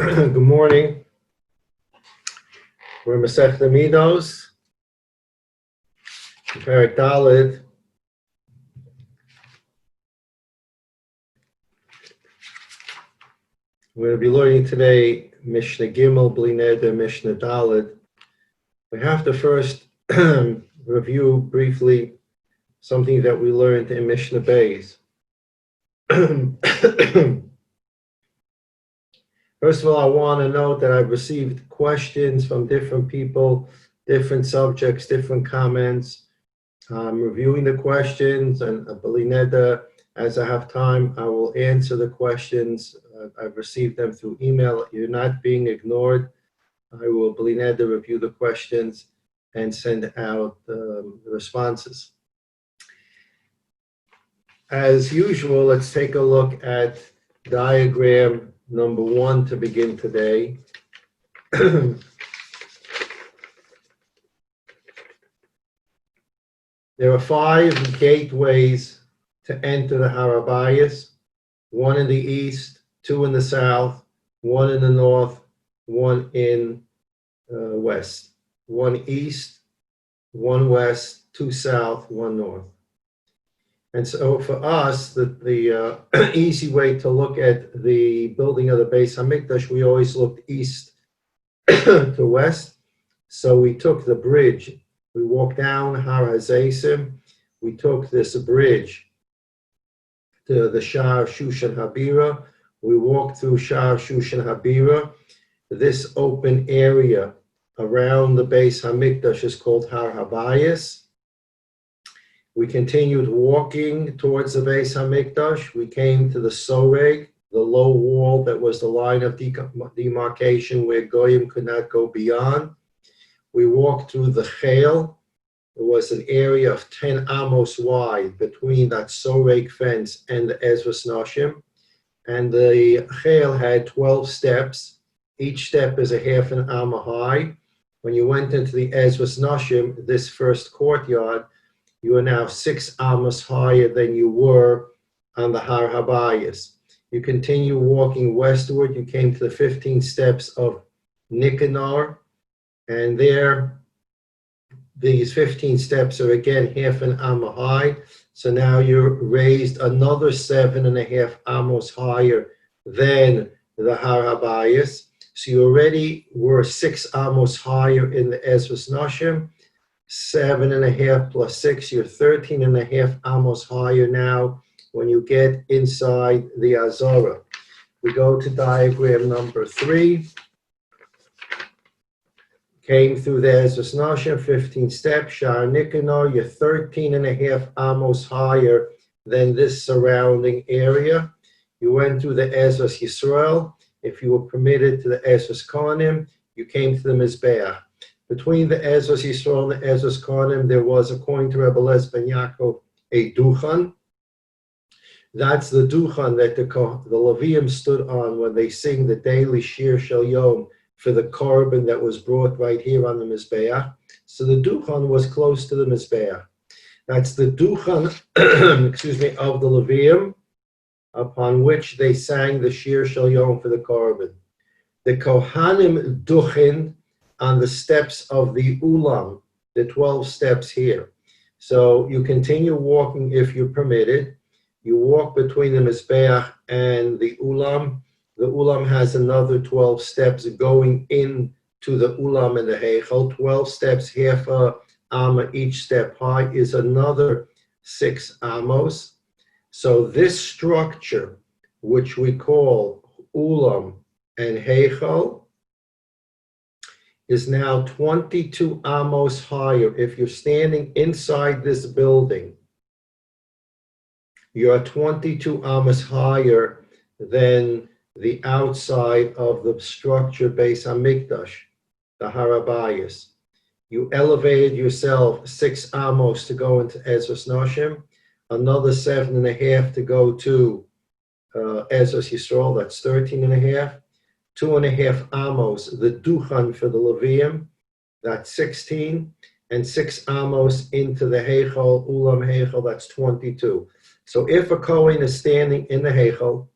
Good morning. We're Masechta Middos, Perek Daled. We're going to be learning today Mishnah Gimel, Bli Neder, Mishnah Daled. We have to first review briefly something that we learned in Mishnah Beis. First of all, I want to note that I've received questions from different people, different subjects, different comments. I'm reviewing the questions, and Bli Neder, as I have time, I will answer the questions. I've received them through email. You're not being ignored. I will, Bli Neder, review the questions and send out the responses. As usual, let's take a look at diagram number 1 to begin today. There are 5 gateways to enter the Har HaBayis, 1 in the east, 2 in the south, 1 in the north, 1 in west. 1 east, 1 west, 2 south, 1 north. And so for us, the easy way to look at the building of the Beis HaMikdash, we always looked east to west. So we took the bridge. We walked down Har HaZeisim. We took this bridge to the Sha'ar Shushan Habira. We walked through Sha'ar Shushan Habira. This open area around the Beis HaMikdash is called Har HaBayis. We continued walking towards the Beis HaMikdash. We came to the Soreg, the low wall that was the line of demarcation where Goyim could not go beyond. We walked through the Chel. There was an area of 10 amos wide between that Soreg fence and the Ezras Noshim. And the Chel had 12 steps. Each step is a half an amma high. When you went into the Ezras Noshim, this first courtyard, you are now 6 amos higher than you were on the Har HaBayis. You continue walking westward. You came to the 15 steps of Nicanor, and there, these 15 steps are again half an amma high. So now you're raised another 7.5 amos higher than the Har HaBayis. So you already were 6 amos higher in the Ezras Noshim. 7.5 plus 6, you're 13.5 amos higher now when you get inside the Azara. We go to diagram number 3. Came through the Ezras Noshim, 15 steps, Sha'ar Nicanor, you're 13.5 amos higher than this surrounding area. You went through the Ezras Yisrael. If you were permitted to the Ezras Kohanim, you came to the Mizbeach. Between the Ezras Yisrael and the Ezras Kohanim, there was, according to Rebbe Les Ben Yaakov, a duchan. That's the duchan that the Leviim stood on when they sing the daily Shir Shel Yom for the korban that was brought right here on the Mizbeach. So the duchan was close to the Mizbeach. That's the duchan, of the Leviim, upon which they sang the Shir Shel Yom for the korban. The Kohanim duchin on the steps of the Ulam, the 12 steps here. So you continue walking if you're permitted. You walk between the Mizbeach and the Ulam. The Ulam has another 12 steps going into the Ulam and the Heichel. 12 steps, half a amma each step high, is another 6 amos. So this structure, which we call Ulam and Heichel, is now 22 amos higher. If you're standing inside this building, you're 22 amos higher than the outside of the structure Beis HaMikdash, the Har HaBayis. You elevated yourself 6 amos to go into Ezras Noshim, another 7.5 to go to Ezras Yisrael, that's 13.5. 2.5 amos, the duchan for the Leviim, that's 16, and 6 amos into the Heichel, Ulam Heichel, that's 22. So if a Kohen is standing in the Heichel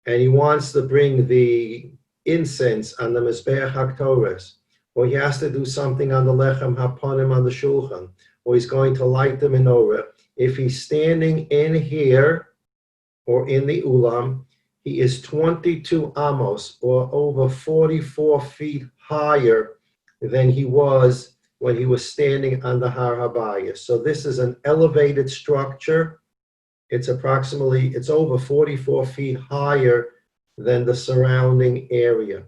and he wants to bring the incense on the Mizbeach HaKtores, or he has to do something on the Lechem HaPanim on the Shulchan, or he's going to light the menorah, if he's standing in here or in the Ulam, he is 22 amos, or over 44 feet higher than he was when he was standing on the Har HaBayis. So this is an elevated structure. It's over 44 feet higher than the surrounding area.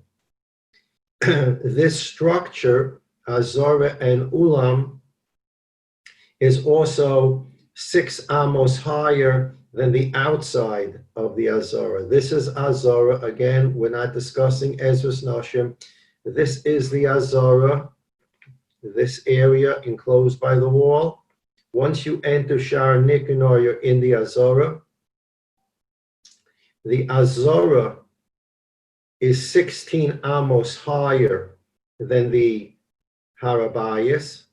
This structure, Azara and Ulam, is also 6 amos higher than the outside of the Azara. This is Azara. Again, we're not discussing Ezras Nashim. This is the Azara, this area enclosed by the wall. Once you enter Shar Nicanor, you're in the Azara. The Azara is 16 amos higher than the Har HaBayis,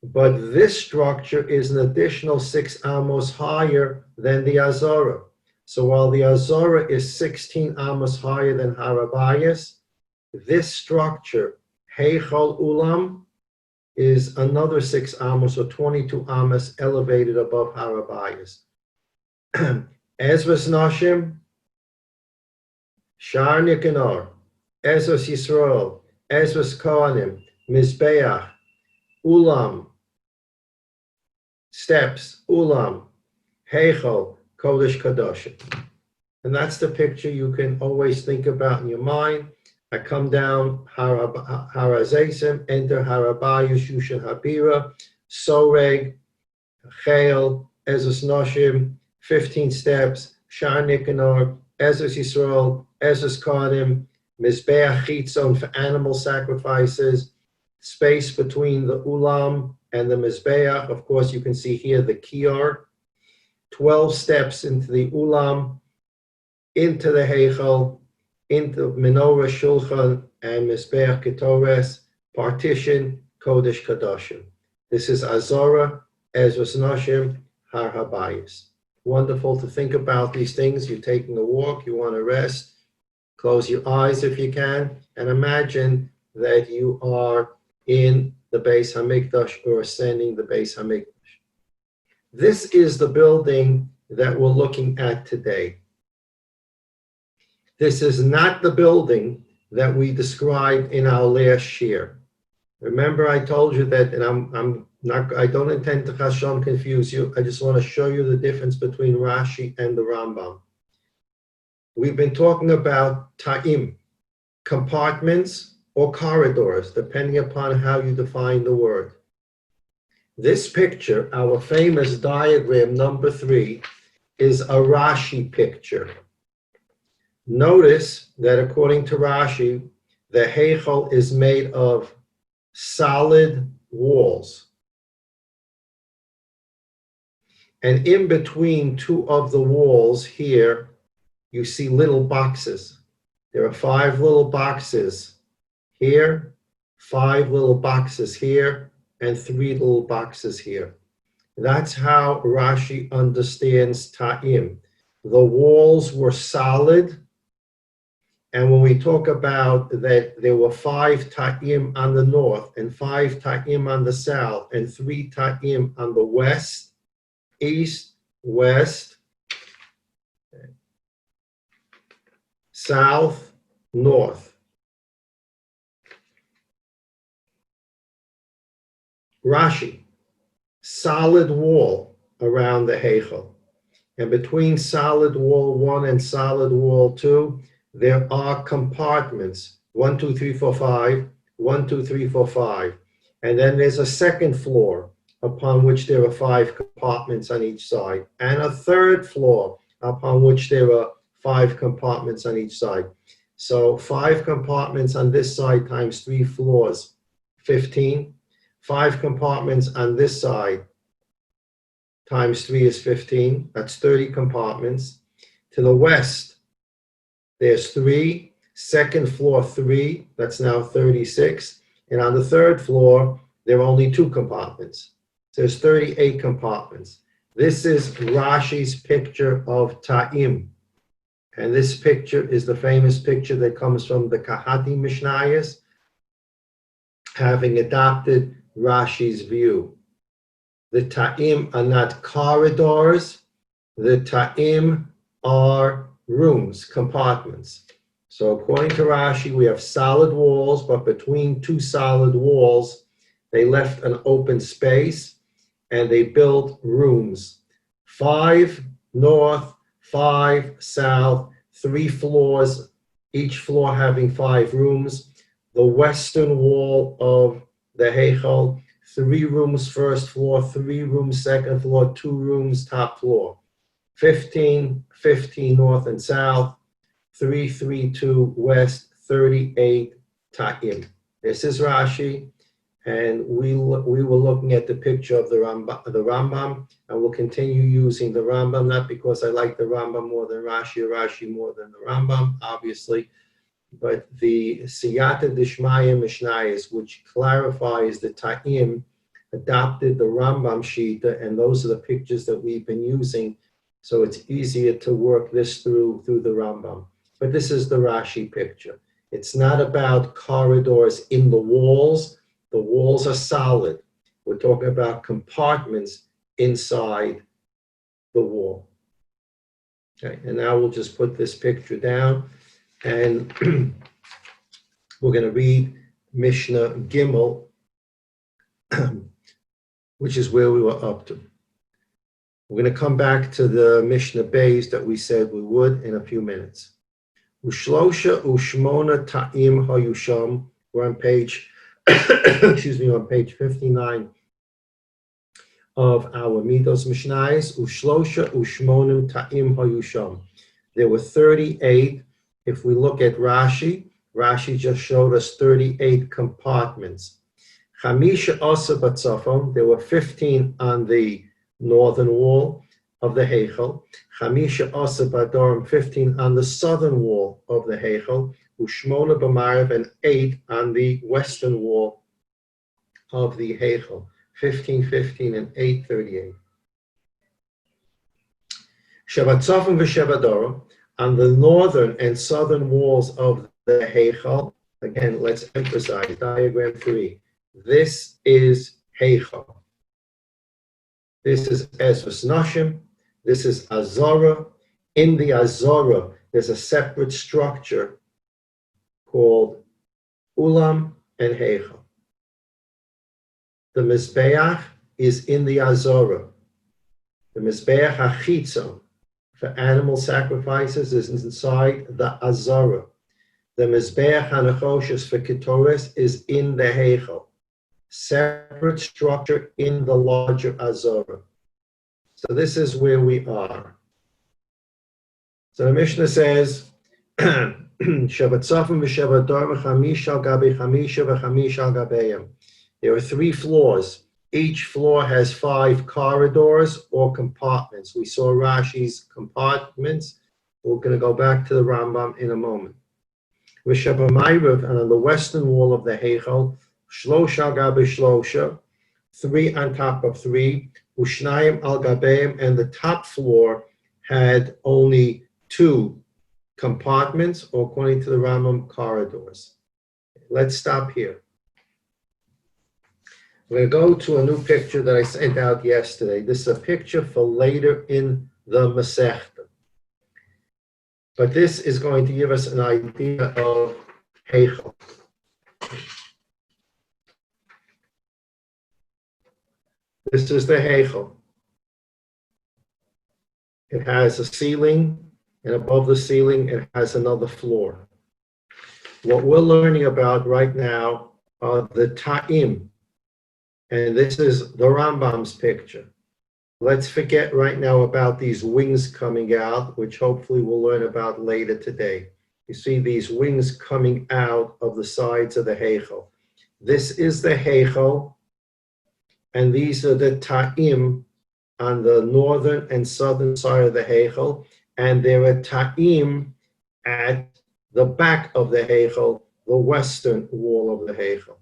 but this structure is an additional 6 amos higher than the Azara. So while the Azara is 16 amos higher than Har HaBayis, this structure, Heichal Ulam, is another 6 amos or 22 amos elevated above Har HaBayis. Ezras Nashim, Shar Nicanor, Ezras Yisrael, Ezras Kohanim, Mizbeach, Ulam, steps, Ulam, Heichal, Kodesh Kadoshim. And that's the picture you can always think about in your mind. I come down Har HaZeisim, enter Har HaBayis, Shushan Habira, Soreg, Chayil, Ezras Nashim, 15 steps, Shar Nicanor, Ezras Yisrael, Ezras Kohanim, Mizbeach Chitzon for animal sacrifices, space between the Ulam and the Mizbeach. Of course, you can see here the Kiyar. 12 steps into the Ulam, into the Heichal, into Menorah, Shulchan, and Mizbeach Ketores, partition, Kodesh Kadoshim. This is Azara, Ezras Nashim, Har HaBayis. Wonderful to think about these things. You're taking a walk, you want to rest. Close your eyes if you can, and imagine that you are in the Beis HaMikdash or ascending the Beis HaMikdash. This is the building that we're looking at today. This is not the building that we described in our last year. Remember, I told you that, and I don't intend to Hashem confuse you. I just want to show you the difference between Rashi and the Rambam. We've been talking about ta'im, compartments or corridors, depending upon how you define the word. This picture, our famous diagram number 3, is a Rashi picture. Notice that according to Rashi, the Heichal is made of solid walls. And in between 2 of the walls here, you see little boxes. There are 5 little boxes here, 5 little boxes here, and 3 little boxes here. That's how Rashi understands ta'im. The walls were solid, and when we talk about that there were 5 ta'im on the north, and 5 ta'im on the south, and 3 ta'im on the west, east, west, south, north. Rashi, solid wall around the Heichal. And between solid wall 1 and solid wall 2, there are compartments, 1, 2, 3, 4, 5, 1, 2, 3, 4, 5. And then there's a second floor upon which there are 5 compartments on each side, and a third floor upon which there are 5 compartments on each side. So 5 compartments on this side times 3 floors, 15. 5 compartments on this side times 3 is 15. That's 30 compartments. To the west, there's 3. Second floor, 3. That's now 36. And on the third floor, there are only 2 compartments. So there's 38 compartments. This is Rashi's picture of ta'im. And this picture is the famous picture that comes from the Kahati Mishnayos, having adopted Rashi's view. The ta'im are not corridors, the ta'im are rooms, compartments. So according to Rashi, we have solid walls, but between two solid walls, they left an open space and they built rooms. 5 north, 5 south, 3 floors, each floor having 5 rooms. The western wall of the Heichal, 3 rooms first floor, 3 rooms second floor, 2 rooms top floor. 15, 15 north and south, 332 west, 38 ta'im. This is Rashi, and we were looking at the picture of the Rambam, and we'll continue using the Rambam, not because I like the Rambam more than Rashi or Rashi more than the Rambam, obviously, but the Siyata Dishmaya Mishnayos, which clarifies the ta'im, adopted the Rambam Shita, and those are the pictures that we've been using, so it's easier to work this through the Rambam. But this is the Rashi picture. It's not about corridors in the walls. The walls are solid. We're talking about compartments inside the wall. Okay, and now we'll just put this picture down, and we're going to read Mishnah Gimel, which is where we were up to. We're going to come back to the Mishnah Beis that we said we would in a few minutes. Ushlosha ushmona ta'im hayusham. We're on page, on page 59 of our Middos Mishnayos. Ushlosha ushmonim ta'im hayusham. There were 38. If we look at Rashi, Rashi just showed us 38 compartments. Chamisha asa batzafon. There were 15 on the northern wall of the Heichal, Chamisha Asa Badorim, 15 on the southern wall of the Heichal, Ushmona B'Marav, and 8 on the western wall of the Heichal, 15, 15, and 8, 38. Shevatzofim v'Shevadorim, on the northern and southern walls of the Heichal. Again, let's emphasize diagram 3. This is Heichal. This is Ezras Nashim. This is Azara. In the Azara, there's a separate structure called Ulam and Heichal. The Mizbeach is in the Azara. The Mizbeach HaChitzon for animal sacrifices is inside the Azara. The Mizbeach HaNechoshes for Ketores is in the Heichal. Separate structure in the larger Azara. So this is where we are. So the Mishnah says, Shevatzafim v'Shevador v'chamish al gabe chamisha v'chamish al gabeim. There are 3 floors. Each floor has 5 corridors or compartments. We saw Rashi's compartments. We're going to go back to the Rambam in a moment. V'Shevamayrav, and on the western wall of the Heichal, Shlosha al gabe shlosha, 3 on top of 3, Ushnayim al gabeim, and the top floor had only 2 compartments, or according to the Rambam, corridors. Let's stop here. We're going to go to a new picture that I sent out yesterday. This is a picture for later in the Masechta. But this is going to give us an idea of Heichal. This is the Heichal. It has a ceiling, and above the ceiling, it has another floor. What we're learning about right now are the ta'im, and this is the Rambam's picture. Let's forget right now about these wings coming out, which hopefully we'll learn about later today. You see these wings coming out of the sides of the Heichal. This is the Heichal, and these are the ta'im on the northern and southern side of the Heichal, and there are ta'im at the back of the Heichal, the western wall of the Heichal.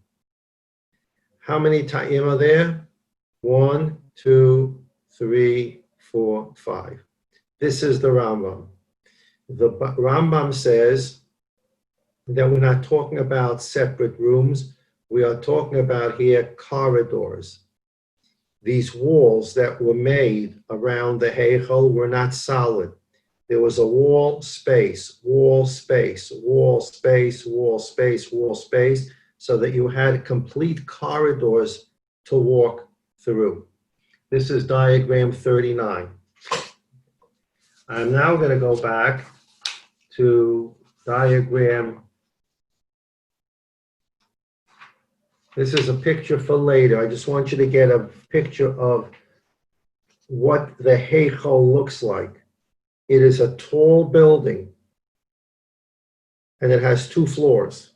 How many ta'im are there? 1, 2, 3, 4, 5. This is the Rambam. The Rambam says that we're not talking about separate rooms. We are talking about here corridors. These walls that were made around the Heichel were not solid. There was a wall space, wall space, wall space, wall space, wall space, so that you had complete corridors to walk through. This is diagram 39. I'm now going to go back to diagram. This is a picture for later. I just want you to get a picture of what the Heichel looks like. It is a tall building, and it has 2 floors.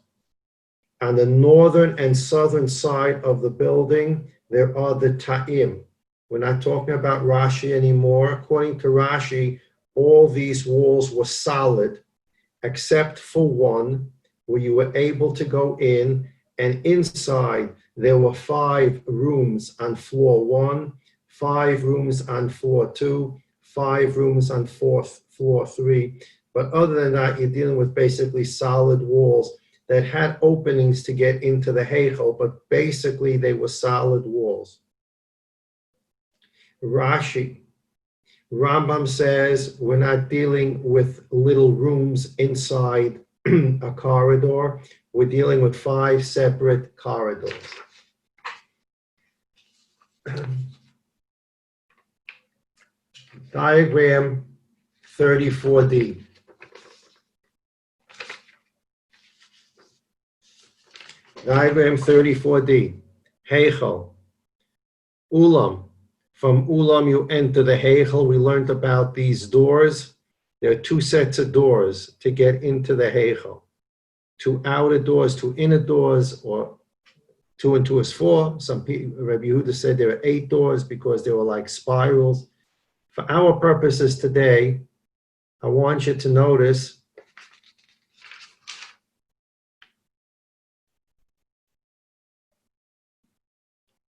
On the northern and southern side of the building, there are the ta'im. We're not talking about Rashi anymore. According to Rashi, all these walls were solid, except for one, where you were able to go in, and inside there were 5 rooms on floor 1, 5 rooms on floor 2, 5 rooms on floor 3. But other than that, you're dealing with basically solid walls that had openings to get into the Heichel, but basically they were solid walls. Rashi, Rambam says we're not dealing with little rooms inside a corridor. We're dealing with 5 separate corridors. Diagram 34D. Diagram 34D. Heichel. Ulam. From Ulam you enter the Heichel. We learned about these doors. There are 2 sets of doors to get into the Heichel. 2 outer doors, 2 inner doors, or 2 and 2 is 4. Some people, Rabbi Yehuda said there are 8 doors because they were like spirals. For our purposes today, I want you to notice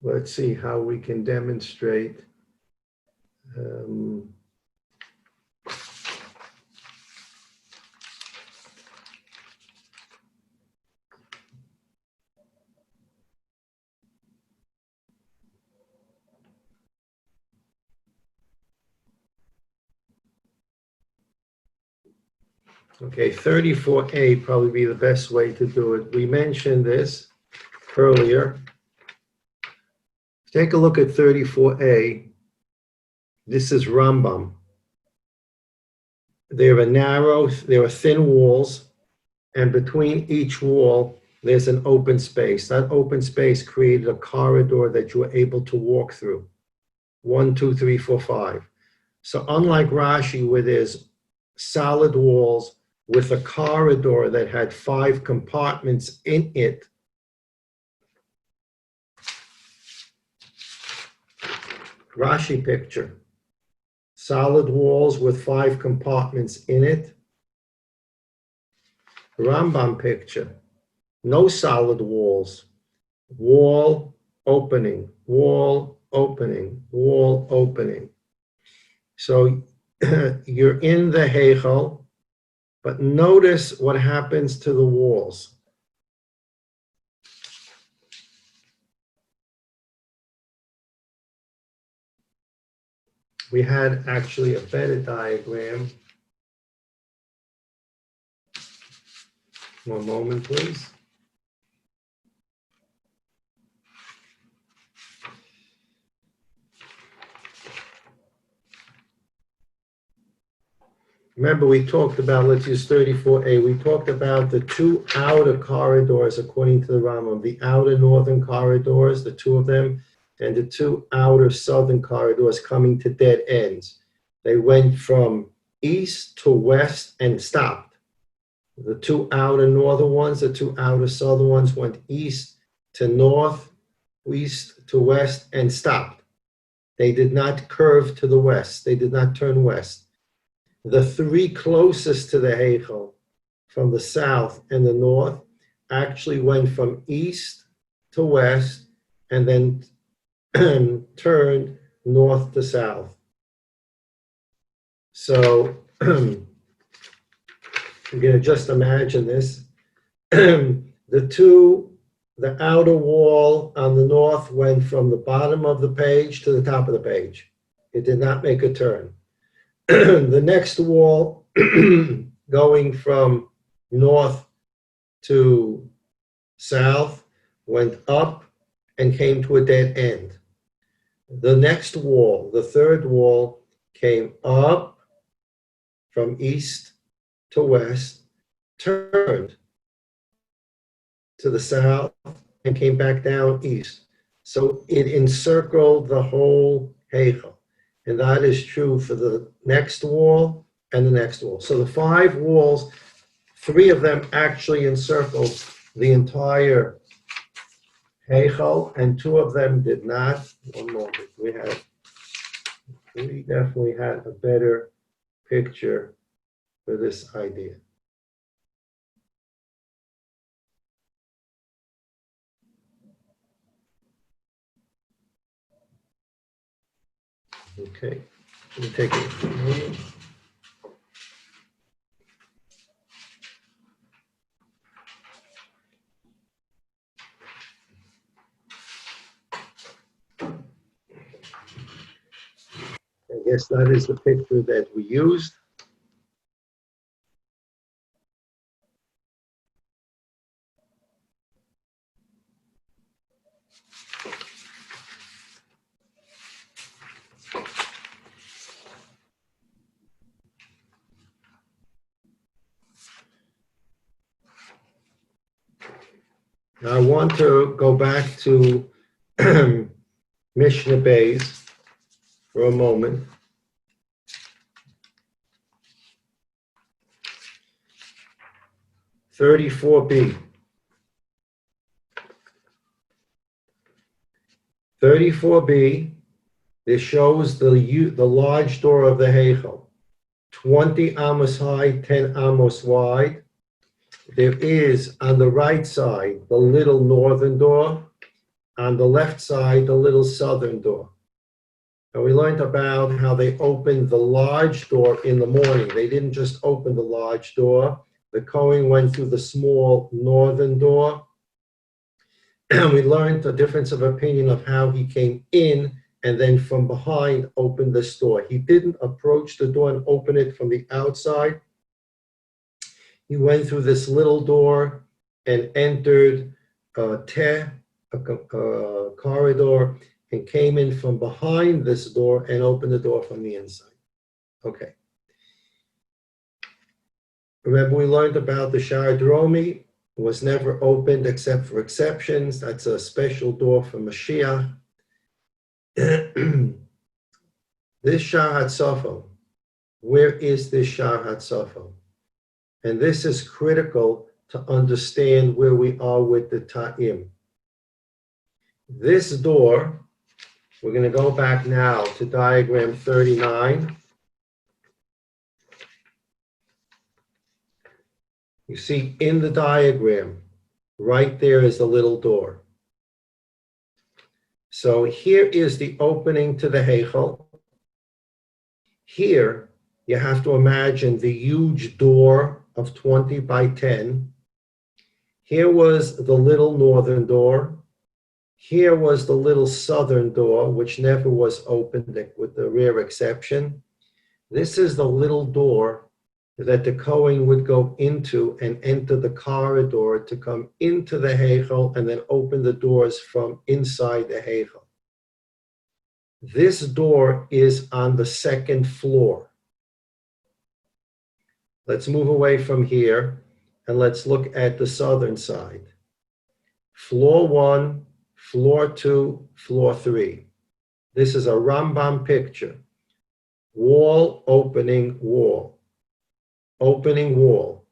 let's see how we can demonstrate. Okay, 34A probably be the best way to do it. We mentioned this earlier. Take a look at 34A. This is Rambam. There are thin walls, and between each wall, there's an open space. That open space created a corridor that you were able to walk through. 1, 2, 3, 4, 5. So unlike Rashi, where there's solid walls with a corridor that had 5 compartments in it, Rashi picture, solid walls with 5 compartments in it. Rambam picture, no solid walls, wall opening, wall opening, wall opening. So you're in the Heichel, but notice what happens to the walls. We had actually a better diagram. One moment, please. Remember, we talked about, let's use 34A, we talked about the 2 outer corridors according to the Rambam, the outer northern corridors, the 2 of them, and the 2 outer southern corridors coming to dead ends. They went from east to west and stopped. The 2 outer northern ones, the 2 outer southern ones went east to north, east to west, and stopped. They did not curve to the west. They did not turn west. The 3 closest to the Heichel, from the south and the north, actually went from east to west and then turned north to south. So You're going to just imagine this. The outer wall on the north went from the bottom of the page to the top of the page. It did not make a turn. The next wall, going from north to south, went up and came to a dead end. The next wall, the third wall, came up from east to west, turned to the south, and came back down east. So it encircled the whole Heichel. And that is true for the next wall and the next wall. So the 5 walls, 3 of them actually encircled the entire Heichel, and 2 of them did not. One moment. We definitely had a better picture for this idea. Okay, let me take it. I guess that is the picture that we used. Now I want to go back to Mishnah Bays for a moment. (34b). 34b, this shows the large door of the Heichel, 20 amos high, 10 amos wide. There is on the right side the little northern door, on the left side the little southern door. And we learned about how they opened the large door in the morning. They didn't just open the large door. The Kohen went through the small northern door. And we learned a difference of opinion of how he came in and then from behind opened this door. He didn't approach the door and open it from the outside. He went through this little door and entered a corridor, and came in from behind this door and opened the door from the inside. Okay. Remember, we learned about the Shar Dromi was never opened except for exceptions. That's a special door for Mashiach. This Shar HaTzafon, where is this Shar HaTzafon? And this is critical to understand where we are with the Ta'im. This door, we're going to go back now to diagram 39. You see in the diagram, right there is the little door. So here is the opening to the Heichel. Here, you have to imagine the huge door of 20 by 10. Here was the little northern door. Here was the little southern door, which never was opened with the rare exception. This is the little door that the Kohen would go into and enter the corridor to come into the Heichel and then open the doors from inside the Heichel. This door is on the 2nd floor. Let's move away from here and let's look at the southern side. Floor 1, floor 2, floor 3. This is a Rambam picture. Wall, opening, wall. Opening wall.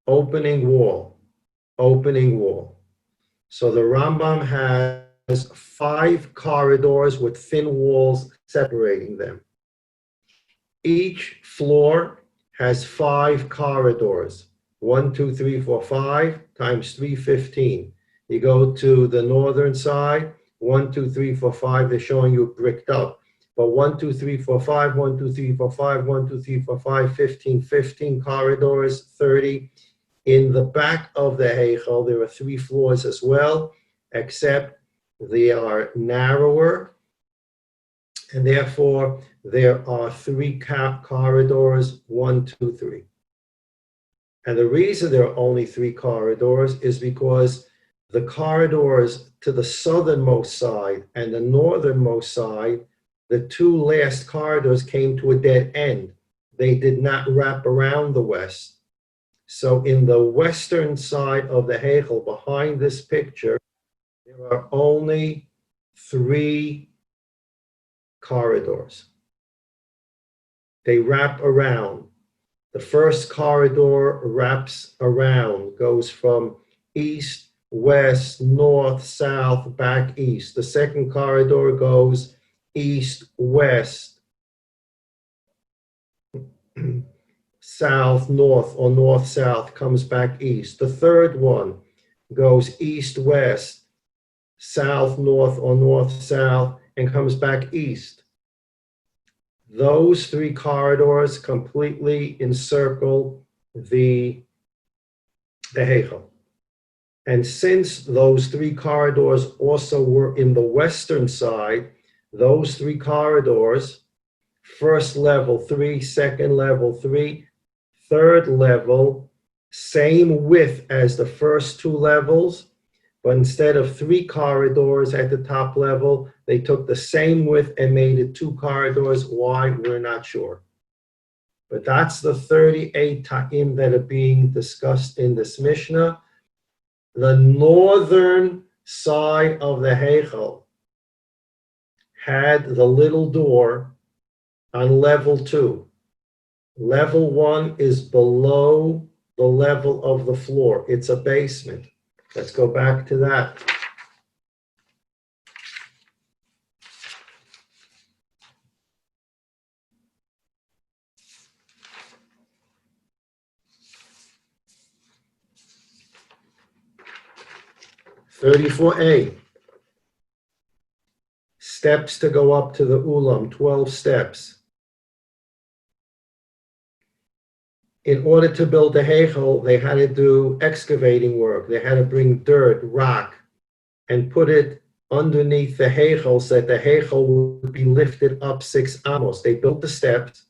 Opening wall. Opening wall. So the Rambam has 5 corridors with thin walls separating them. Each floor has 5 corridors. 1, 2, 3, 4, 5 times 3, 15. You go to the northern side, 1, 2, 3, 4, 5, they're showing you bricked up. but 1, 2, 3, 4, 5, 1, 2, 3, 4, 5, 1, 2, 3, 4, 5, 15, 15 corridors, 30. In the back of the Heichel, there are 3 floors as well, except they are narrower, and therefore there are 3 corridors, 1, 2, 3. And the reason there are only 3 corridors is because the corridors to the southernmost side and the northernmost side, the 2 last corridors came to a dead end. They did not wrap around the west. So in the western side of the Heichel, behind this picture, there are only 3 corridors. They wrap around. The first corridor wraps around, goes from east, west, north, south, back east. The second corridor goes east, west, south, north, or north, south, comes back east. The third one goes east, west, south, north, or north, south, and comes back east. Those 3 corridors completely encircle the Heichel. And since those 3 corridors also were in the western side, those 3 corridors, first level 3, second level 3, third level, same width as the first 2 levels, but instead of 3 corridors at the top level, they took the same width and made it 2 corridors. Why? We're not sure. But that's the 38 ta'im that are being discussed in this Mishnah. The northern side of the Heichel had the little door on level 2. Level 1 is below the level of the floor. It's a basement. Let's go back to that. (34a). Steps to go up to the ulam, 12 steps. In order to build the Heichel, they had to do excavating work. They had to bring dirt, rock, and put it underneath the Heichel so that the Heichel would be lifted up 6 amos. They built the steps.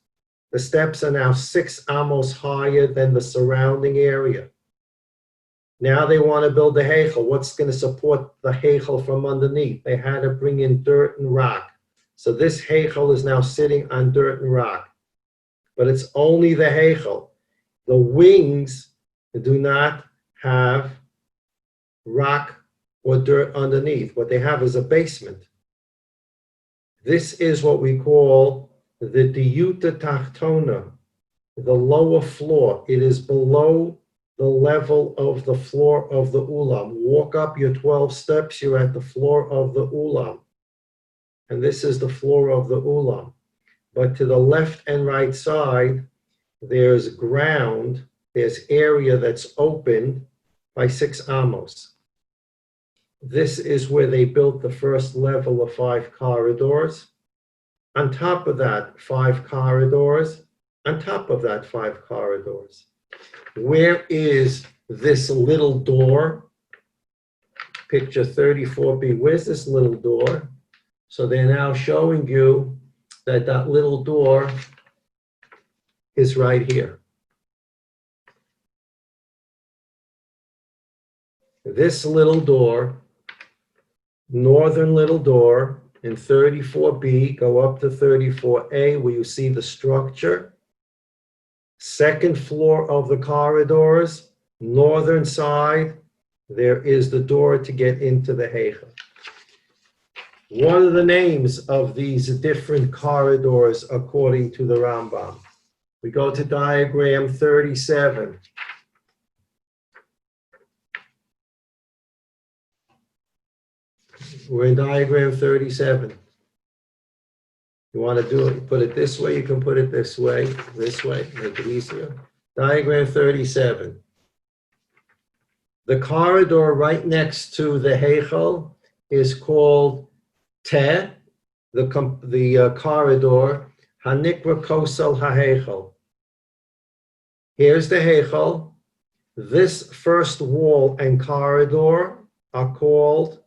The steps are now 6 amos higher than the surrounding area. Now they want to build the Heichel. What's going to support the Heichel from underneath? They had to bring in dirt and rock. So this Heichel is now sitting on dirt and rock. But it's only the Heichel. The wings do not have rock or dirt underneath. What they have is a basement. This is what we call the diyuta tachtona, the lower floor. It is below the level of the floor of the ulam. Walk up your 12 steps, you're at the floor of the ulam. And this is the floor of the ulam. But to the left and right side, there's ground, there's area that's opened by 6 amos. This is where they built the first level of 5 corridors. On top of that, 5 corridors. On top of that, 5 corridors. Where is this little door? Picture 34b. Where's this little door? So they're now showing you that that little door is right here. This little door, northern little door, in 34b, go up to 34a, where you see the structure. Second floor of the corridors, northern side, there is the door to get into the Heichel. What are the names of these different corridors according to the Rambam? We go to diagram 37. We're in diagram 37. You want to do it, put it this way, you can put it this way, make it easier. Diagram 37. The corridor right next to the Heichel is called Te, the corridor, Hanikra Kosel HaHeichel. Here's the Heichel. This first wall and corridor are called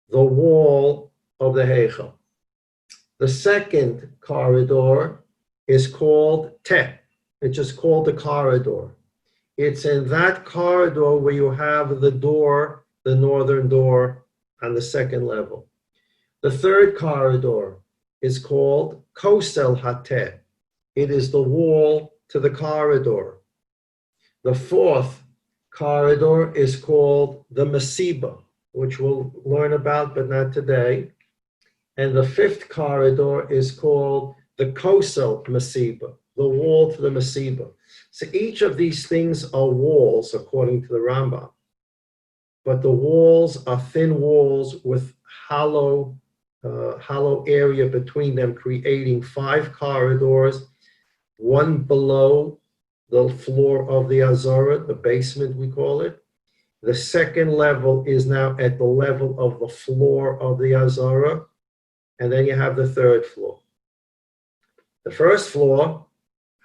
the wall of the Heichel. The second corridor is called Te. It's just called the corridor. It's in that corridor where you have the door, the northern door, on the second level. The third corridor is called Kosel Hateh. It is the wall to the corridor. The fourth corridor is called the Masiba, which we'll learn about, but not today. And the fifth corridor is called the Kosel Masiba, the wall to the Masiba. So each of these things are walls, according to the Rambam. But the walls are thin walls with hollow area between them, creating 5 corridors, one below the floor of the Azara, the basement we call it. The second level is now at the level of the floor of the Azara, and then you have the third floor. The first floor,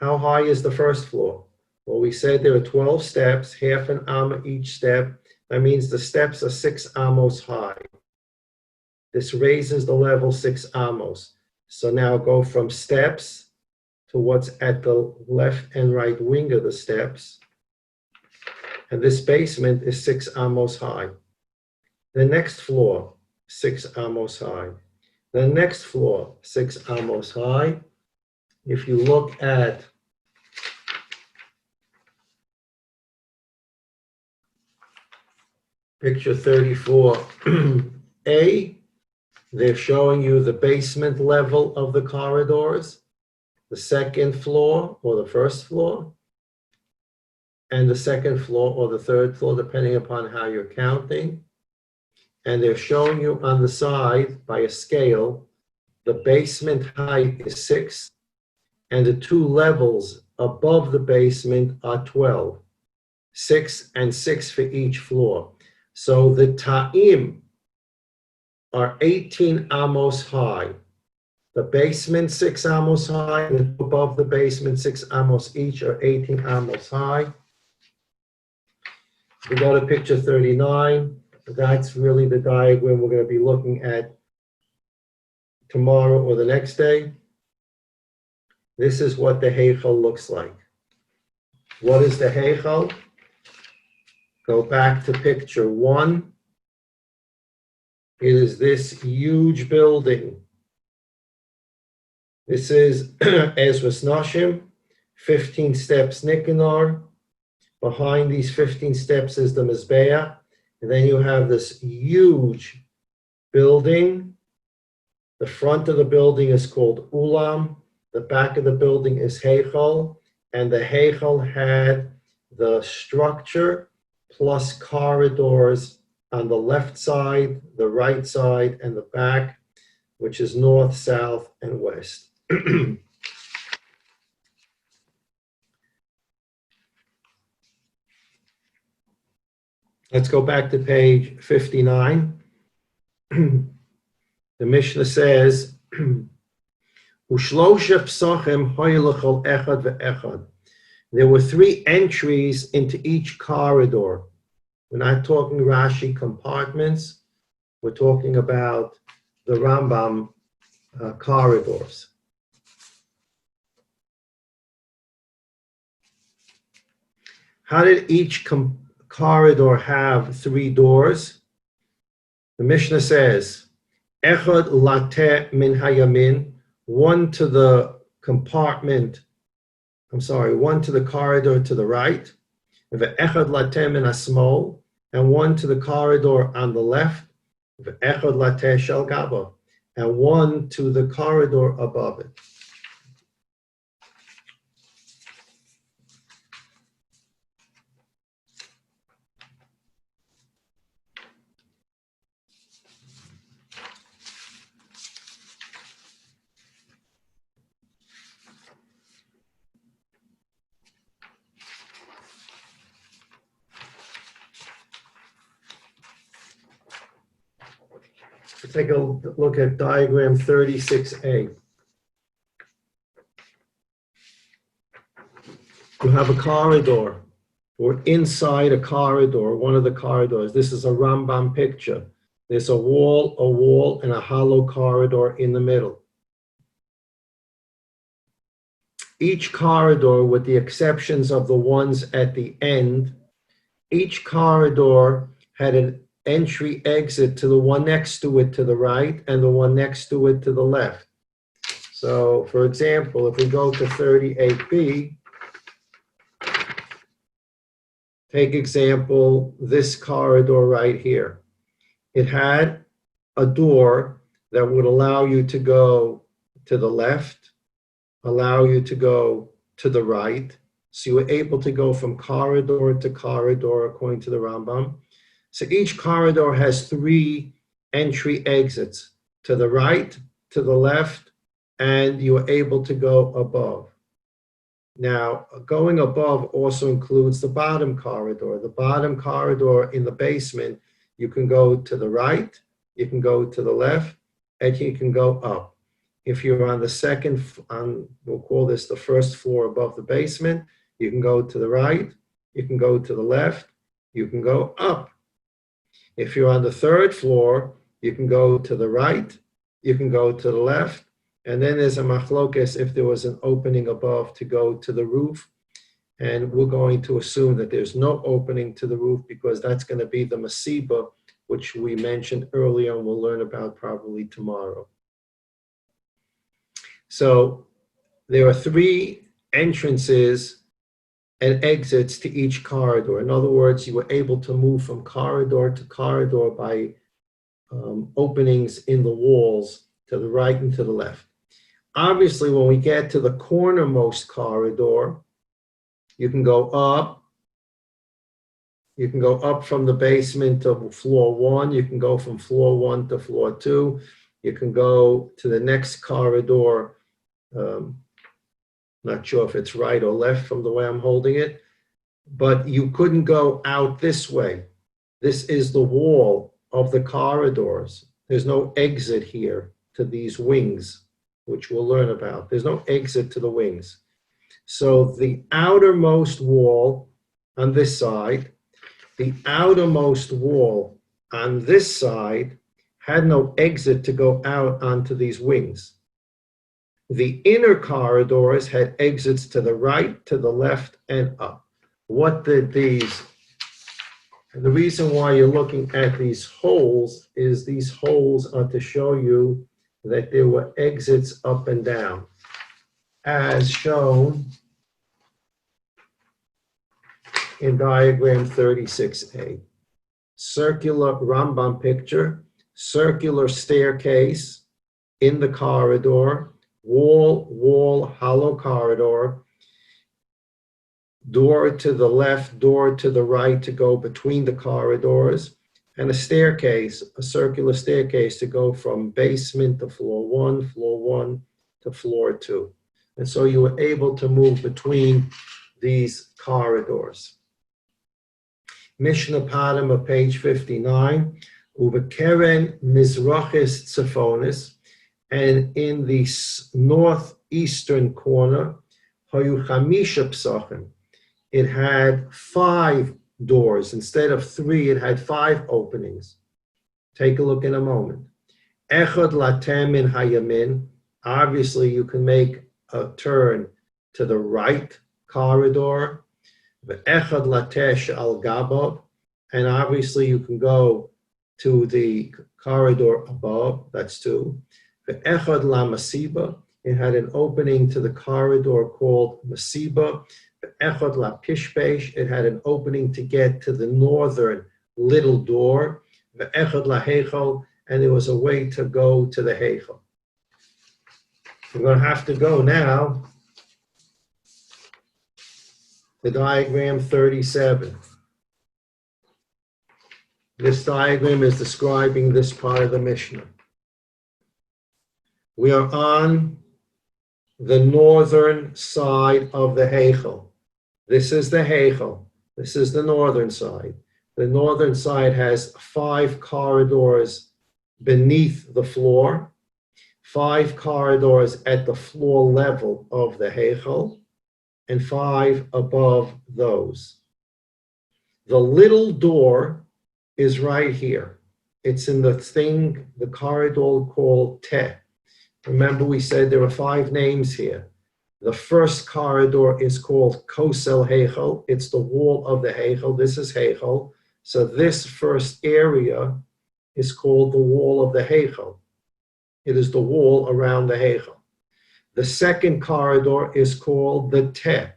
how high is the first floor? Well, we said there are 12 steps, half an amma each step. That means the steps are 6 amos high. This raises the level 6 amos. So now go from steps to what's at the left and right wing of the steps. And this basement is 6 amos high. The next floor, 6 amos high. The next floor, 6 amos high. If you look at picture 34A, they're showing you the basement level of the corridors, the second floor or the first floor, and the second floor or the third floor, depending upon how you're counting. And they're showing you on the side by a scale, the basement height is 6, and the 2 levels above the basement are 12, 6 and 6 for each floor. So the ta'im are 18 amos high. The basement 6 amos high, and above the basement 6 amos each are 18 amos high. We go to picture 39. That's really the diagram we're going to be looking at tomorrow or the next day. This is what the Heichel looks like. What is the Heichel? Go back to picture 1. It is this huge building. This is Ezras Nashim, 15 steps Nicanor. Behind these 15 steps is the Mizbeah. And then you have this huge building. The front of the building is called Ulam. The back of the building is Heichel. And the Heichel had the structure plus corridors on the left side, the right side, and the back, which is north, south, and west. Let's go back to page 59. The Mishnah says, there were 3 entries into each corridor. We're not talking Rashi compartments. We're talking about the Rambam corridors. How did each corridor have 3 doors? The Mishnah says, Echad lateh min hayamin, one to the corridor to the right, Echad lateh min hasmol, and one to the corridor on the left, Echad lateh shel gaba, and one to the corridor above it. Take a look at diagram 36A. You have a corridor. We're inside a corridor, one of the corridors. This is a Rambam picture. There's a wall, and a hollow corridor in the middle. Each corridor, with the exceptions of the ones at the end, each corridor had an entry exit to the one next to it to the right and the one next to it to the left. So, for example, if we go to 38B, take example, this corridor right here. It had a door that would allow you to go to the left, allow you to go to the right. So you were able to go from corridor to corridor according to the Rambam. So each corridor has 3 entry exits, to the right, to the left, and you were able to go above. Now, going above also includes the bottom corridor. The bottom corridor in the basement, you can go to the right, you can go to the left, and you can go up. If you're on the we'll call this the first floor above the basement, you can go to the right, you can go to the left, you can go up. If you're on the 3rd floor, you can go to the right, you can go to the left, and then there's a machlokes if there was an opening above to go to the roof. And we're going to assume that there's no opening to the roof because that's going to be the Masechta, which we mentioned earlier and we'll learn about probably tomorrow. So there are 3 entrances and exits to each corridor. In other words, you were able to move from corridor to corridor by openings in the walls to the right and to the left. Obviously, when we get to the cornermost corridor, you can go up. You can go up from the basement to floor 1. You can go from floor 1 to floor 2. You can go to the next corridor. Not sure if it's right or left from the way I'm holding it, but you couldn't go out this way. This is the wall of the corridors. There's no exit here to these wings, which we'll learn about. There's no exit to the wings. So the outermost wall on this side, the outermost wall on this side had no exit to go out onto these wings. The inner corridors had exits to the right, to the left, and up. What did these? And the reason why you're looking at these holes is these holes are to show you that there were exits up and down, as shown in diagram 36A. Circular Rambam picture, circular staircase in the corridor, wall, hollow corridor, door to the left, door to the right to go between the corridors, and a staircase, a circular staircase to go from basement to floor 1 to floor 2. And so you were able to move between these corridors. Mishnah Padim of page 59, Uvekeren Mizrachis Tzefonis, and in the northeastern corner, Hayu Chamisha Psachim, it had 5 doors. Instead of 3, it had 5 openings. Take a look in a moment. Echad latem min hayamin, obviously you can make a turn to the right corridor. Echad latesh al gabav, and obviously you can go to the corridor above, that's 2. Echad la masiba, it had an opening to the corridor called masiba. Echad la pishpesh, it had an opening to get to the northern little door. Echad la heichal, and there was a way to go to the heichal. We're going to have to go now to diagram 37. This diagram is describing this part of the Mishnah. We are on the northern side of the heichal. This is the heichal. This is the northern side. The northern side has 5 corridors beneath the floor, 5 corridors at the floor level of the Heichel, and 5 above those. The little door is right here. It's in the corridor called Te. Remember we said there are 5 names here. The first corridor is called Kosel Heichel. It's the wall of the Heichel. This is Heichel. So this first area is called the wall of the Heichel. It is the wall around the Heichel. The second corridor is called the Te.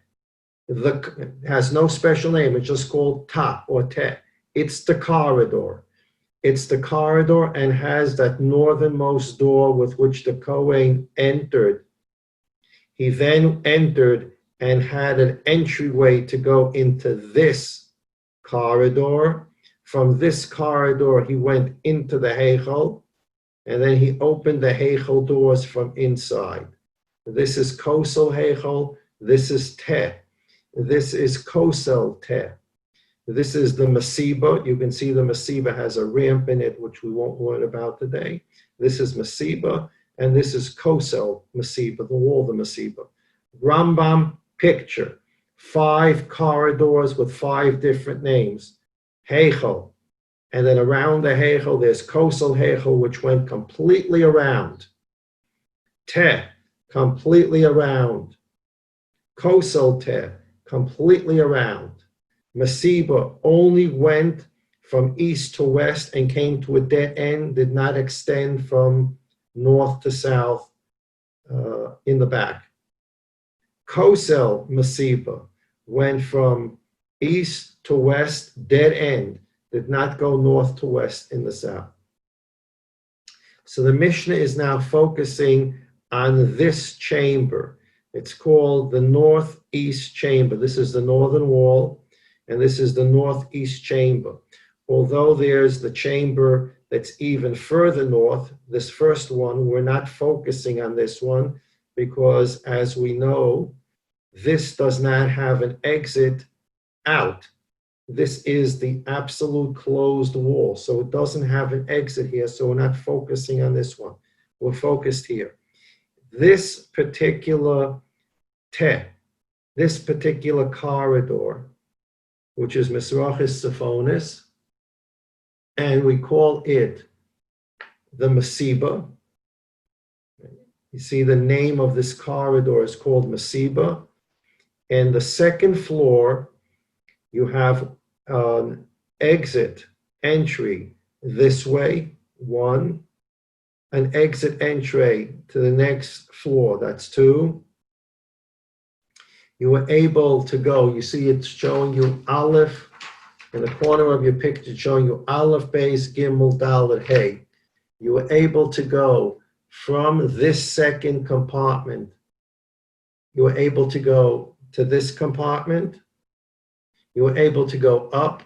It has no special name. It's just called Ta or Te. It's the corridor. It's the corridor and has that northernmost door with which the Kohen entered. He then entered and had an entryway to go into this corridor. From this corridor, he went into the Heichel, and then he opened the Heichel doors from inside. This is Kosel Heichel. This is Te. This is Kosel Te. This is the Masechta. You can see the Masechta has a ramp in it, which we won't learn about today. This is Masechta, and this is Kosel Masechta, the wall of the Masechta. Rambam picture, 5 corridors with 5 different names. Heichel, and then around the Heichel, there's Kosel Heichel, which went completely around. Te, completely around. Kosel Te, completely around. Masechta only went from east to west and came to a dead end, did not extend from north to south in the back. Kosel Masechta went from east to west, dead end, did not go north to west in the south. So the Mishnah is now focusing on this chamber. It's called the northeast chamber. This is the northern wall, and this is the northeast chamber. Although there's the chamber that's even further north, this first one, we're not focusing on this one because, as we know, this does not have an exit out. This is the absolute closed wall, so it doesn't have an exit here, so we're not focusing on this one. We're focused here. This particular Te, this particular corridor, which is Mizrachis Tzifonis, and we call it the Masechta. You see the name of this corridor is called Masechta. And the second floor, you have an exit entry this way, 1, an exit entry to the next floor, that's 2. You were able to go, you see it's showing you Aleph, in the corner of your picture, showing you Aleph, Beis, Gimel, Dalet, Hey. You were able to go from this second compartment, you were able to go to this compartment, you were able to go up,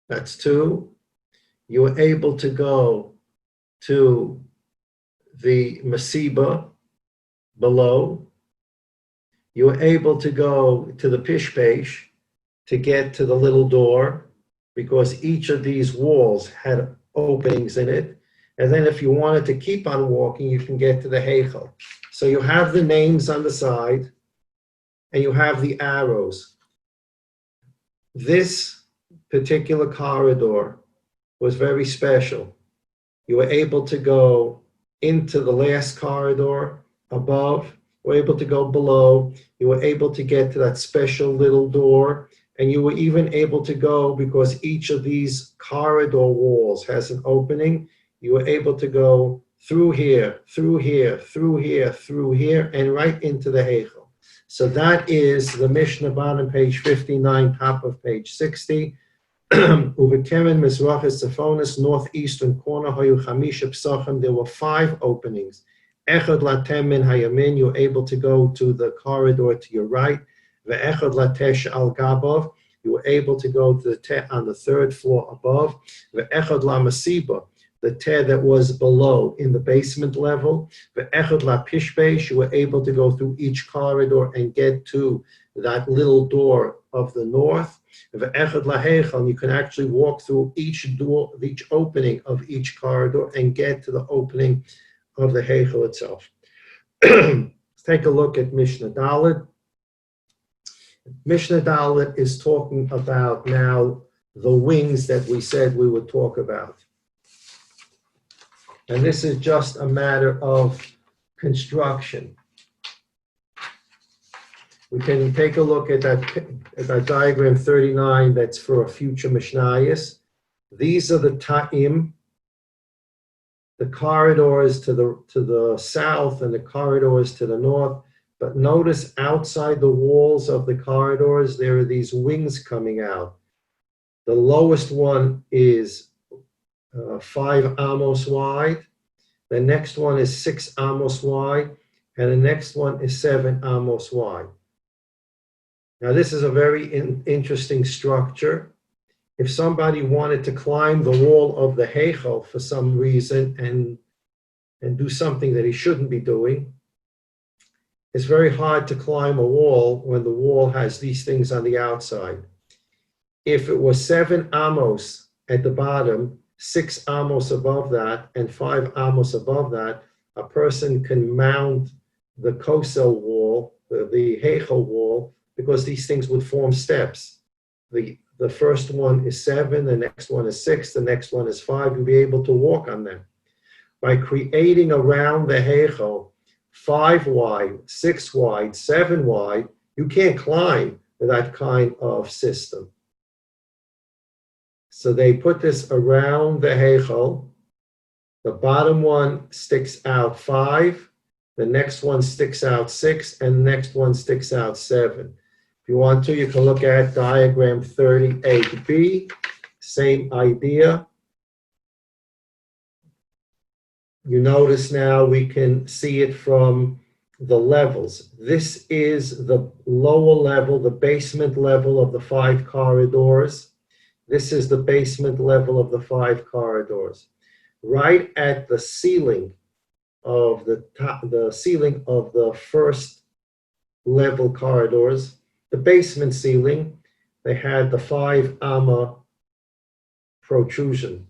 that's 2. You were able to go to the Masechta below. You were able to go to the Pishpeish to get to the little door because each of these walls had openings in it. And then if you wanted to keep on walking, you can get to the Heichel. So you have the names on the side and you have the arrows. This particular corridor was very special. You were able to go into the last corridor above, you were able to go below, you were able to get to that special little door, and you were even able to go, because each of these corridor walls has an opening, you were able to go through here, through here, through here, through here, and right into the Heichel. So that is the Mishnah bottom, page 59, top of page 60. Uvekeren Mizrachis Tzifonis, northeastern corner, Hayu Chamisha Psachim, there were 5 openings. Echad Latem Min Hayamin, you're able to go to the corridor to your right. Ve'echad Latesh Al Gabov, you were able to go to the Te on the 3rd floor above. Ve'echad La Masechta, the Te that was below in the basement level. Ve'echad La Pishpeish, you were able to go through each corridor and get to that little door of the north. And you can actually walk through each door, each opening of each corridor and get to the opening of the Heichel itself. Let's take a look at Mishnah Dalet. Mishnah Dalet is talking about now the wings that we said we would talk about. And this is just a matter of construction. We can take a look at that diagram 39 that's for a future Mishnayos. These are the ta'im, the corridors to the south and the corridors to the north. But notice outside the walls of the corridors, there are these wings coming out. The lowest one is 5 amos wide. The next one is 6 amos wide. And the next one is 7 amos wide. Now, this is a very interesting structure. If somebody wanted to climb the wall of the Heichel for some reason and do something that he shouldn't be doing, it's very hard to climb a wall when the wall has these things on the outside. If it was 7 amos at the bottom, 6 amos above that, and 5 amos above that, a person can mount the kosel wall, the Heichel wall, because these things would form steps. The first one is 7, the next one is 6, the next one is 5. You'll be able to walk on them. By creating around the Heichel 5 wide, 6 wide, 7 wide, you can't climb that kind of system. So they put this around the Heichel. The bottom one sticks out 5, the next one sticks out 6, and the next one sticks out 7. If you want to, you can look at diagram 38b, same idea. You notice now we can see it from the levels. This is the lower level, the basement level of the 5 corridors. This is the basement level of the 5 corridors. Right at the ceiling of the ceiling of the first level corridors, the basement ceiling, they had the 5 amma protrusion.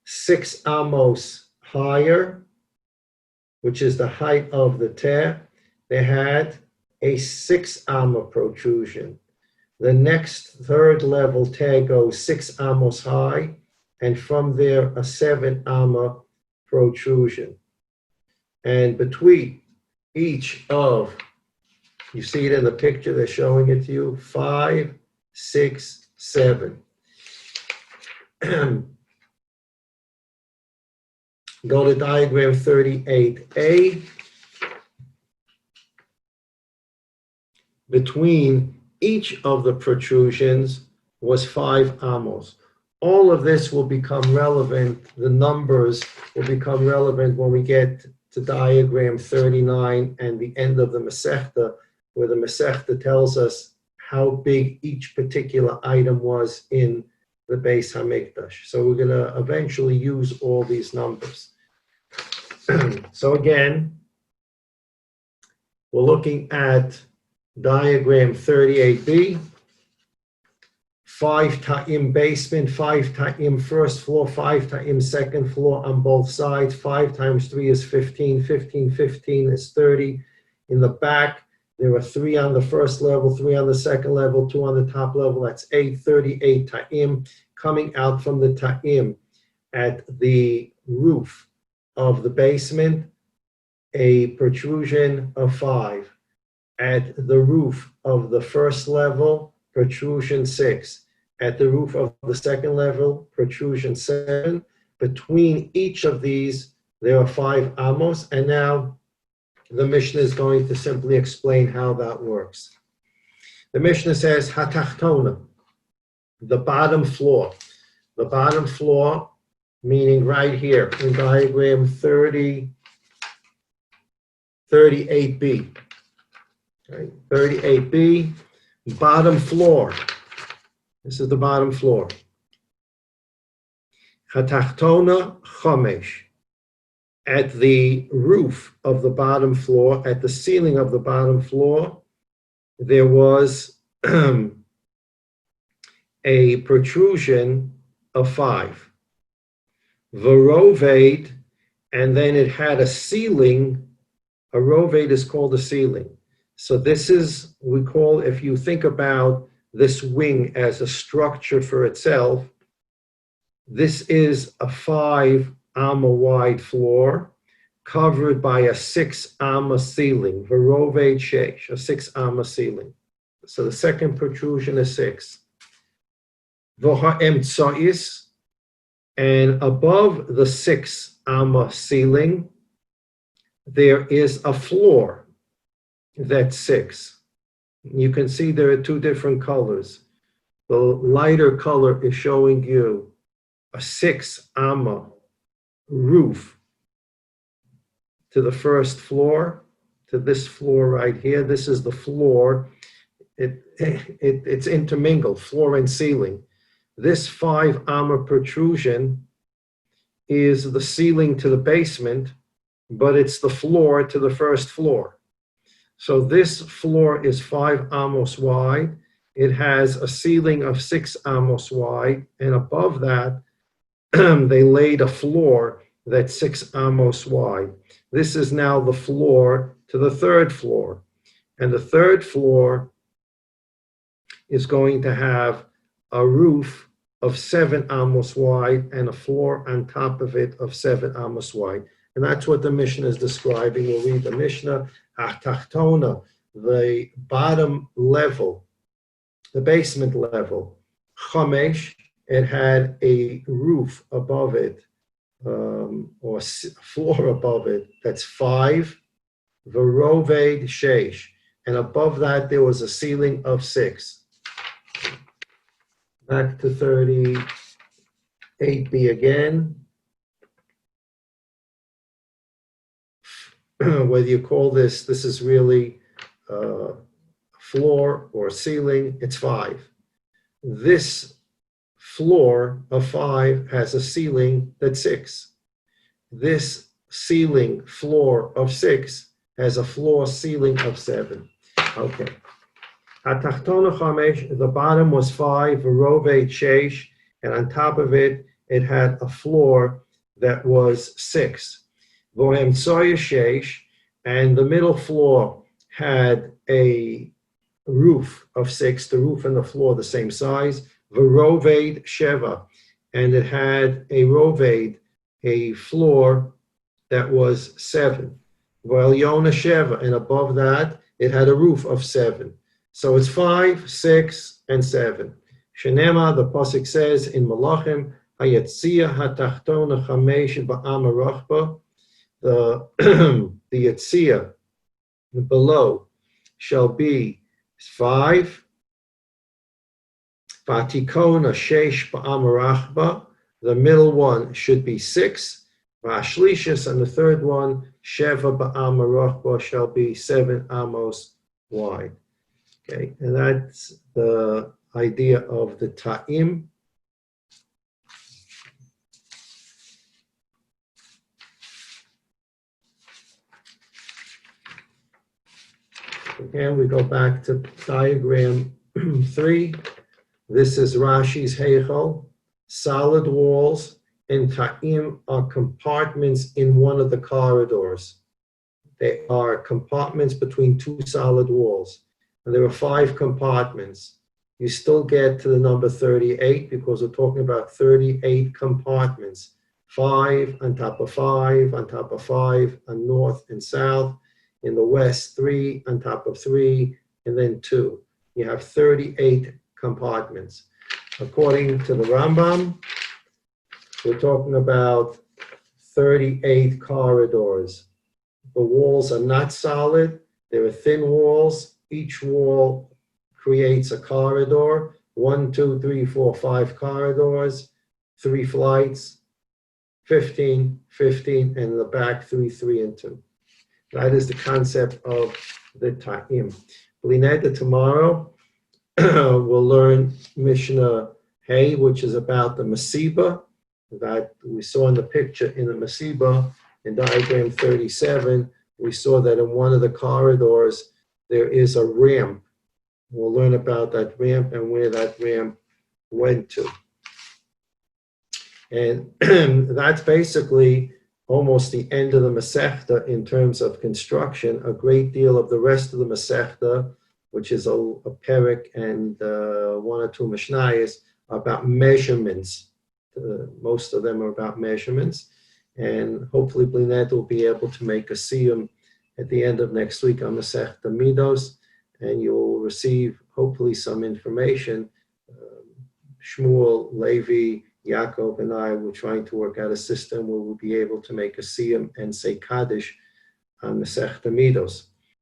6 amos higher, which is the height of the teh, they had a 6 amma protrusion. The next third level teh goes 6 amos high, and from there a 7 amma protrusion. And between each of, you see it in the picture, they're showing it to you, 5, 6, 7. Go to diagram 38A. Between each of the protrusions was 5 amos. All of this will become relevant, the numbers will become relevant when we get to diagram 39 and the end of the Masechta, where the Masechta tells us how big each particular item was in the Beis HaMikdash. So we're going to eventually use all these numbers. So again, we're looking at diagram 38b, 5 ta'im basement, 5 ta'im first floor, 5 ta'im second floor on both sides. 5 times 3 is 15, 15 is 30. In the back, there are 3 on the first level, 3 on the second level, 2 on the top level. That's 38 ta'im coming out from the ta'im at the roof of the basement, a protrusion of 5. At the roof of the first level, protrusion 6. At the roof of the second level, protrusion 7. Between each of these, there are 5 amos, and now the Mishnah is going to simply explain how that works. The Mishnah says, hatachtona, the bottom floor. The bottom floor, meaning right here in diagram 38b. Okay, 38b, bottom floor. This is the bottom floor. Hatachtona chomesh. At the roof of the bottom floor, at the ceiling of the bottom floor, there was a protrusion of 5. Verovate, and then it had a ceiling. A rovate is called a ceiling. So this is, we call, if you think about this wing as a structure for itself, this is a 5 amma wide floor covered by a 6 amma ceiling, verovate sheish, a 6 amma ceiling. So the second protrusion is 6. V'ha'emtsa'is, and above the 6 amma ceiling, there is a floor that's 6. You can see there are 2 different colors. The lighter color is showing you a 6 amma roof to the first floor, to this floor right here. This is the floor. It's intermingled, floor and ceiling. This 5 amma protrusion is the ceiling to the basement, but it's the floor to the first floor. So this floor is 5 amos wide. It has a ceiling of 6 amos wide, and above that, they laid a floor that's 6 amos wide. This is now the floor to the third floor. And the third floor is going to have a roof of 7 amos wide and a floor on top of it of 7 amos wide. And that's what the Mishnah is describing. We'll read the Mishnah. Hatachtona, the bottom level, the basement level. Chamesh, it had a roof above it, or floor above it, that's 5. Veroved sheish, and above that there was a ceiling of 6. Back to 38b again. Whether you call this is really floor or ceiling, it's 5. This floor of 5 has a ceiling that's 6. This ceiling floor of 6 has a floor ceiling of 7. Okay. Hatachtona chamesh, the bottom was 5, veroveit sheish, and on top of it, it had a floor that was 6. Vohem tsoya sheish, and the middle floor had a roof of 6, the roof and the floor the same size. Veroveit sheva, and it had a roveit, a floor that was 7. V'elyona sheva, and above that, it had a roof of 7. So it's 5, 6, and 7. Shenema, the pasuk says in Malachim, hayatzia hatachtona chamesh ba'ama rachba, the yatzia below shall be 5. Vatikona sheish ba'ama rachba, the middle one should be 6. Vashlishis, and the third one, sheva ba'ama rachba, shall be 7 amos wide. Okay, and that's the idea of the ta'im. Again, we go back to diagram 3. This is Rashi's Heichel. Solid walls and ta'im are compartments in one of the corridors. They are compartments between 2 solid walls. And there are 5 compartments. You still get to the number 38 because we're talking about 38 compartments. 5 on top of 5 on top of 5 on north and south. In the west, 3 on top of 3, and then 2. You have 38 compartments. According to the Rambam, we're talking about 38 corridors. The walls are not solid. There are thin walls. Each wall creates a corridor. 1, 2, 3, 4, 5 corridors, 3 flights, 15, 15, and in the back, 3, 3, and 2. That is the concept of the ta'im. Lineta, tomorrow we'll learn Mishnah Hay, which is about the Masiba that we saw in the picture in the Masiba in diagram 37. We saw that in one of the corridors there is a ramp We'll learn about that ramp and where that ramp went to. And that's basically almost the end of the Masechta in terms of construction. A great deal of the rest of the Masechta, which is a perek and one or two mishnayos, are about measurements. Most of them are about measurements. And hopefully Blinet will be able to make a siyum at the end of next week on Masechta Middos, and you'll receive hopefully some information. Shmuel, Levi, Yaakov, and I were trying to work out a system where we'll be able to make a siyum and say Kaddish on Masechta Middos.